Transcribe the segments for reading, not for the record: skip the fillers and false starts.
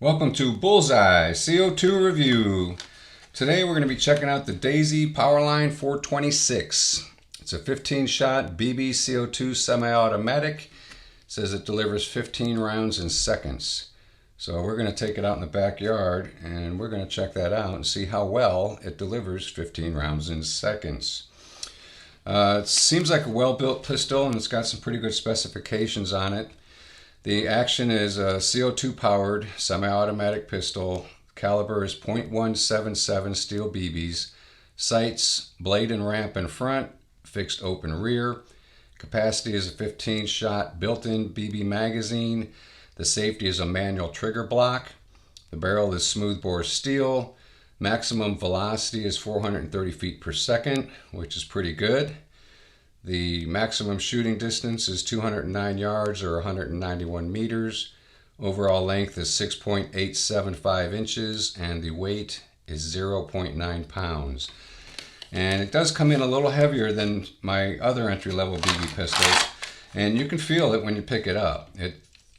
Welcome to Bullseye CO2 Review. Today we're going to be checking out the Daisy Powerline 426. It's a 15-shot BB CO2 semi-automatic. It says it delivers 15 rounds in seconds. So we're going to take it out in the backyard and we're going to check that out and see how well it delivers 15 rounds in seconds. It seems like a well-built pistol and it's got some pretty good specifications on it. The action is a CO2 powered semi-automatic pistol. Caliber is .177 steel BBs. Sights, blade and ramp in front, fixed open rear. Capacity is a 15-shot built-in BB magazine. The safety is a manual trigger block. The barrel is smoothbore steel. Maximum velocity is 430 feet per second, which is pretty good. The maximum shooting distance is 209 yards or 191 meters. Overall length is 6.875 inches and the weight is 0.9 pounds. And it does come in a little heavier than my other entry-level BB pistols, and you can feel it when you pick it up.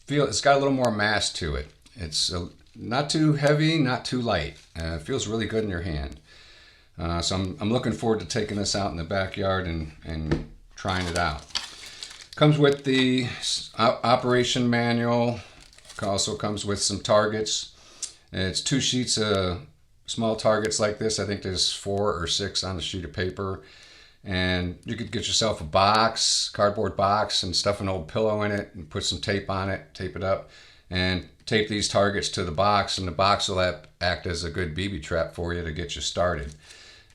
It's got a little more mass to it. It's not too heavy, not too light. It feels really good in your hand. So I'm looking forward to taking this out in the backyard and trying it out. Comes with the operation manual. Also comes with some targets. It's 2 sheets of small targets like this. I think there's 4 or 6 on the sheet of paper. And you could get yourself a box, cardboard box, and stuff an old pillow in it and put some tape on it, tape it up, and tape these targets to the box, and the box will act as a good BB trap for you to get you started.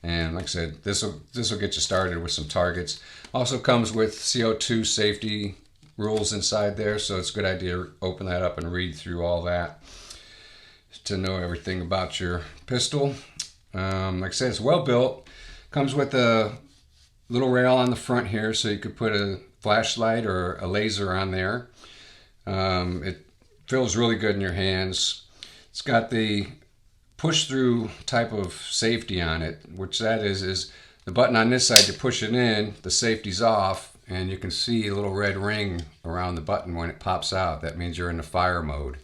And like I said, this will get you started with some targets. Also comes with CO2 safety rules inside there, so it's a good idea to open that up and read through all that to know everything about your pistol. Like I said, it's well built. Comes with a little rail on the front here, so you could put a flashlight or a laser on there. It feels really good in your hands. It's got the push-through type of safety on it, which that is the button on this side, you push it in, the safety's off, and you can see a little red ring around the button when it pops out. That means you're in the fire mode.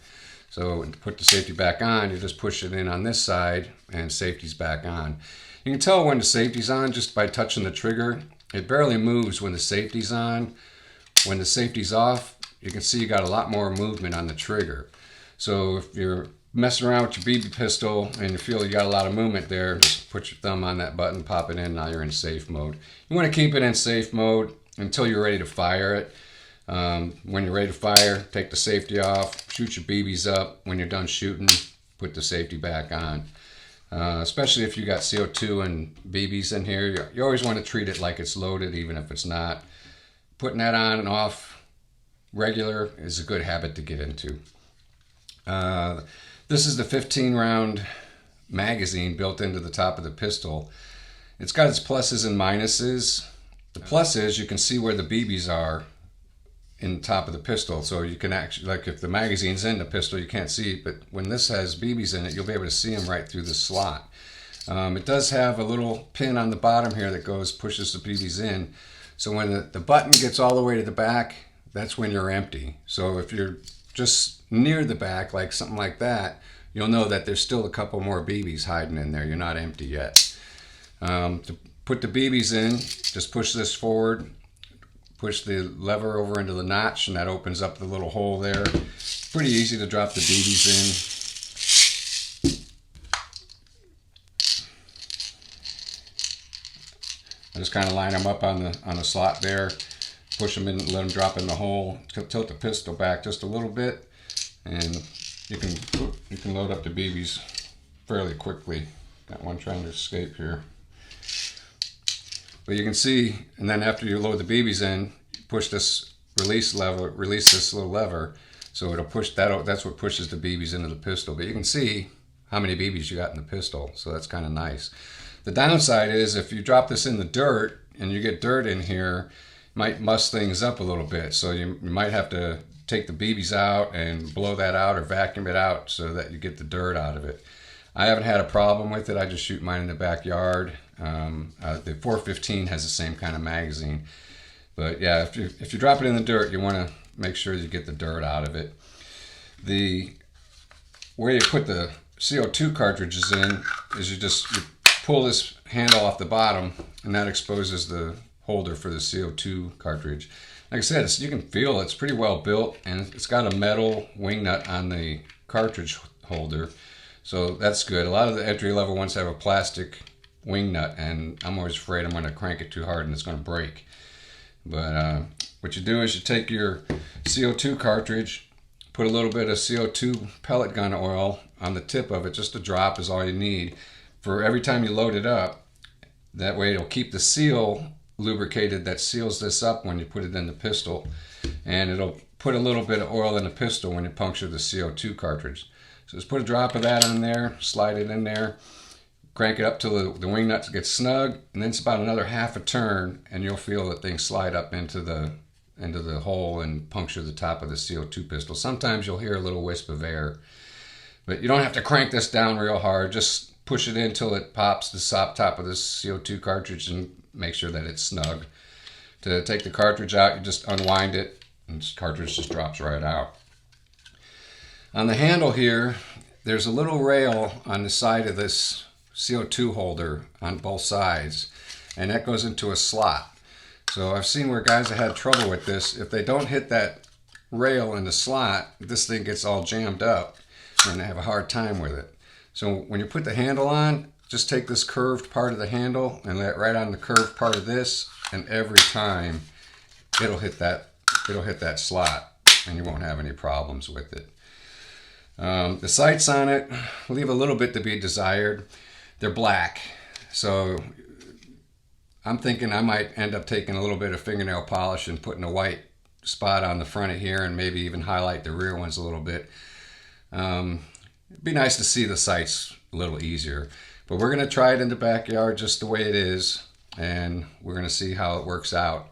So to put the safety back on, you just push it in on this side and safety's back on. You can tell when the safety's on just by touching the trigger. It barely moves when the safety's on. When the safety's off, you can see you got a lot more movement on the trigger. So if you're messing around with your BB pistol and you feel you got a lot of movement there, just put your thumb on that button, pop it in, now you're in safe mode. You want to keep it in safe mode until you're ready to fire it. When you're ready to fire, take the safety off, shoot your BBs up. When you're done shooting, put the safety back on. Especially if you got CO2 and BBs in here, you always want to treat it like it's loaded, even if it's not. Putting that on and off regular is a good habit to get into. This is the 15-round magazine built into the top of the pistol. It's got its pluses and minuses. The plus is you can see where the BBs are in the top of the pistol. So you can actually, like if the magazine's in the pistol, you can't see it, but when this has BBs in it, you'll be able to see them right through the slot. It does have a little pin on the bottom here that pushes the BBs in. So when the button gets all the way to the back, that's when you're empty. So if you're just near the back, like something like that, you'll know that there's still a couple more BBs hiding in there. You're not empty yet. To put the BBs in, just push this forward, push the lever over into the notch, and that opens up the little hole there. Pretty easy to drop the BBs in. I just kind of line them up on the slot there, push them in, let them drop in the hole, tilt the pistol back just a little bit, and you can load up the BBs fairly quickly. Got one trying to escape here. But you can see, and then after you load the BBs in, push this release this little lever, so it'll push that. That's what pushes the BBs into the pistol. But you can see how many BBs you got in the pistol, so that's kind of nice. The downside is if you drop this in the dirt and you get dirt in here, it might muss things up a little bit. So you might have to take the BBs out and blow that out or vacuum it out so that you get the dirt out of it. I haven't had a problem with it. I just shoot mine in the backyard. The 415 has the same kind of magazine. But yeah, if you drop it in the dirt, you want to make sure you get the dirt out of it. The where you put the CO2 cartridges in is you pull this handle off the bottom, and that exposes the holder for the CO2 cartridge. Like I said, you can feel it's pretty well built, and it's got a metal wing nut on the cartridge holder, so that's good. A lot of the entry-level ones have a plastic wing nut, and I'm always afraid I'm going to crank it too hard and it's going to break. But what you do is you take your CO2 cartridge, put a little bit of CO2 pellet gun oil on the tip of it. Just a drop is all you need for every time you load it up. That way it'll keep the seal lubricated that seals this up when you put it in the pistol, and it'll put a little bit of oil in the pistol when you puncture the CO2 cartridge. So just put a drop of that on there, slide it in there, crank it up till the wing nuts get snug, and then it's about another half a turn and you'll feel the thing slide up into the hole and puncture the top of the CO2 pistol. Sometimes you'll hear a little wisp of air, but you don't have to crank this down real hard. Just push it in till it pops the top of this CO2 cartridge and make sure that it's snug. To take the cartridge out, you just unwind it and the cartridge just drops right out. On the handle here, there's a little rail on the side of this CO2 holder on both sides, and that goes into a slot. So I've seen where guys have had trouble with this. If they don't hit that rail in the slot, this thing gets all jammed up and they have a hard time with it. So when you put the handle on, just take this curved part of the handle and lay it right on the curved part of this, and every time it'll hit that slot and you won't have any problems with it. The sights on it leave a little bit to be desired. They're black, so I'm thinking I might end up taking a little bit of fingernail polish and putting a white spot on the front of here, and maybe even highlight the rear ones a little bit. It'd be nice to see the sights a little easier, but we're going to try it in the backyard just the way it is, and we're going to see how it works out.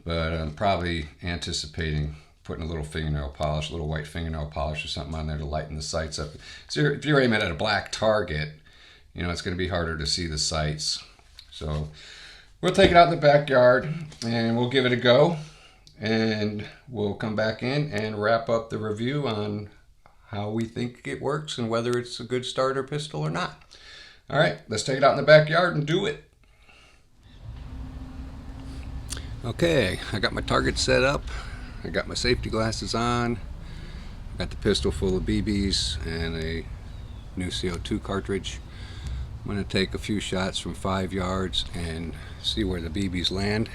But I'm probably anticipating putting a little fingernail polish, a little white fingernail polish or something on there to lighten the sights up. So if you're aiming at a black target, you know, it's going to be harder to see the sights. So we'll take it out in the backyard and we'll give it a go, and we'll come back in and wrap up the review on how we think it works and whether it's a good starter pistol or not. All right, let's take it out in the backyard and do it. Okay, I got my target set up. I got my safety glasses on. I got the pistol full of BBs and a new CO2 cartridge. I'm going to take a few shots from 5 yards and see where the BBs land,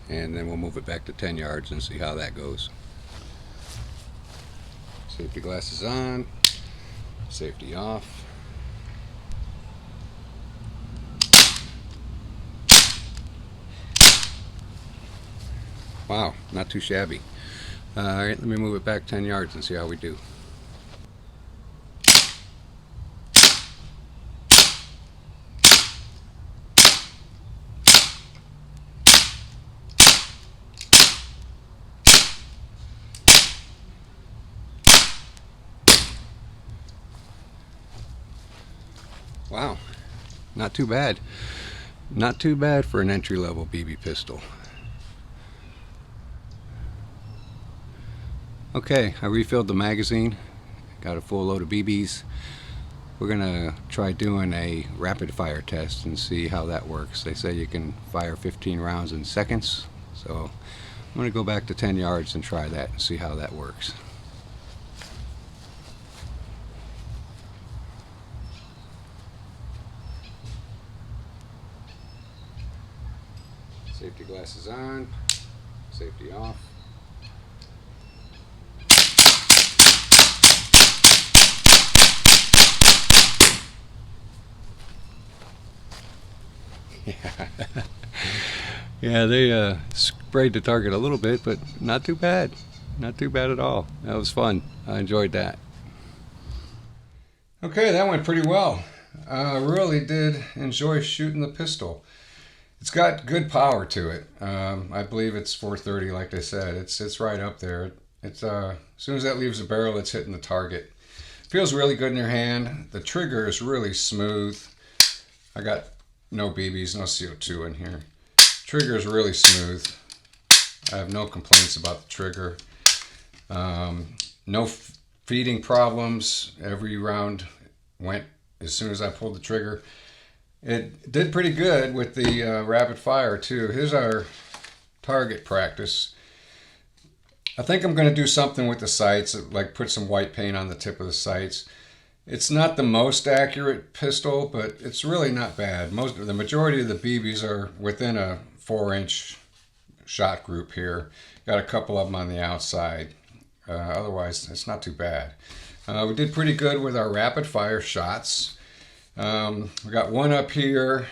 and then we'll move it back to 10 yards and see how that goes. Safety glasses on, safety off. Wow, not too shabby. All right, let me move it back 10 yards and see how we do. Wow, not too bad. Not too bad for an entry-level BB pistol. Okay, I refilled the magazine, got a full load of BBs. We're gonna try doing a rapid fire test and see how that works. They say you can fire 15 rounds in seconds, so I'm gonna go back to 10 yards and try that and see how that works. Safety glasses on, safety off. Yeah, they sprayed the target a little bit, but not too bad. Not too bad at all. That was fun. I enjoyed that. Okay, that went pretty well. I really did enjoy shooting the pistol. It's got good power to it. I believe it's 430, like they said. It's right up there. It's as soon as that leaves the barrel, it's hitting the target. Feels really good in your hand. The trigger is really smooth. I got no BBs, no CO2 in here. Trigger is really smooth. I have no complaints about the trigger. No feeding problems. Every round went as soon as I pulled the trigger. It did pretty good with the rapid fire too. Here's our target practice. I think I'm going to do something with the sights, like put some white paint on the tip of the sights. It's not the most accurate pistol, but it's really not bad. The majority of the BBs are within a 4-inch shot group here. Got a couple of them on the outside. Otherwise, it's not too bad. We did pretty good with our rapid fire shots. We got one up here,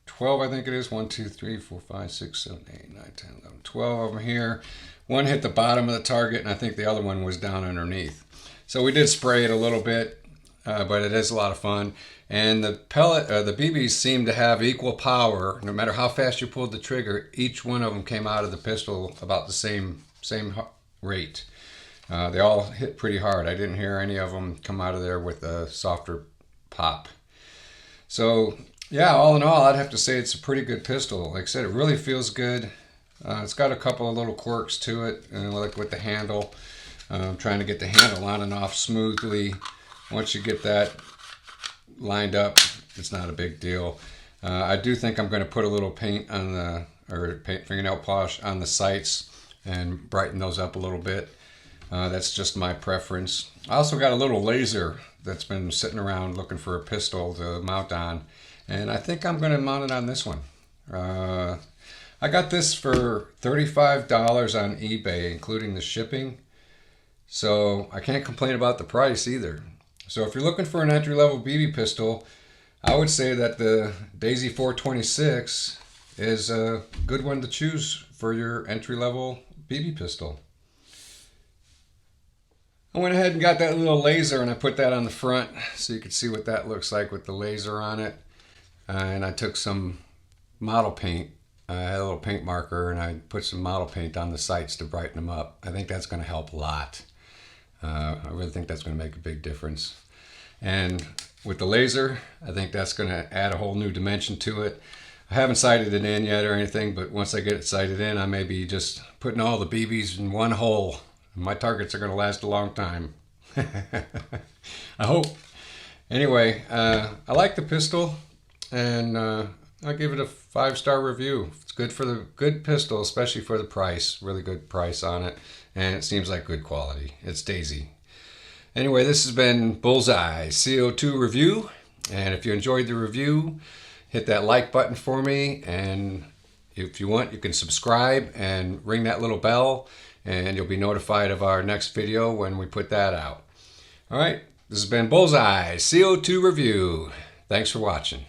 12 I think it is, 1, 2, 3, 4, 5, 6, 7, 8, 9, 10, 11, 12 of them here. One hit the bottom of the target, and I think the other one was down underneath. So we did spray it a little bit, but it is a lot of fun. And the BBs seem to have equal power. No matter how fast you pulled the trigger, each one of them came out of the pistol about the same rate. They all hit pretty hard. I didn't hear any of them come out of there with a softer pop. So yeah, all in all, I'd have to say it's a pretty good pistol. Like I said, it really feels good. It's got a couple of little quirks to it, like with the handle. Trying to get the handle on and off smoothly. Once you get that lined up, it's not a big deal. I do think I'm going to put a little paint on fingernail polish on the sights and brighten those up a little bit. That's just my preference. I also got a little laser that's been sitting around looking for a pistol to mount on, and I think I'm going to mount it on this one. I got this for $35 on eBay, including the shipping, so I can't complain about the price either. So if you're looking for an entry-level BB pistol, I would say that the Daisy 426 is a good one to choose for your entry-level BB pistol. I went ahead and got that little laser and I put that on the front so you could see what that looks like with the laser on it. And I took some model paint. I had a little paint marker and I put some model paint on the sights to brighten them up. I think that's going to help a lot. I really think that's going to make a big difference. And with the laser, I think that's going to add a whole new dimension to it. I haven't sighted it in yet or anything, but once I get it sighted in, I may be just putting all the BBs in one hole. My targets are going to last a long time. I hope. Anyway, I like the pistol, and I'll give it a 5-star review. It's good pistol, especially for the price. Really good price on it, and it seems like good quality. It's Daisy. Anyway, this has been Bullseye CO2 review, and if you enjoyed the review, hit that like button for me, and if you want, you can subscribe and ring that little bell, and you'll be notified of our next video when we put that out. All right, this has been Bullseye CO2 review. Thanks for watching.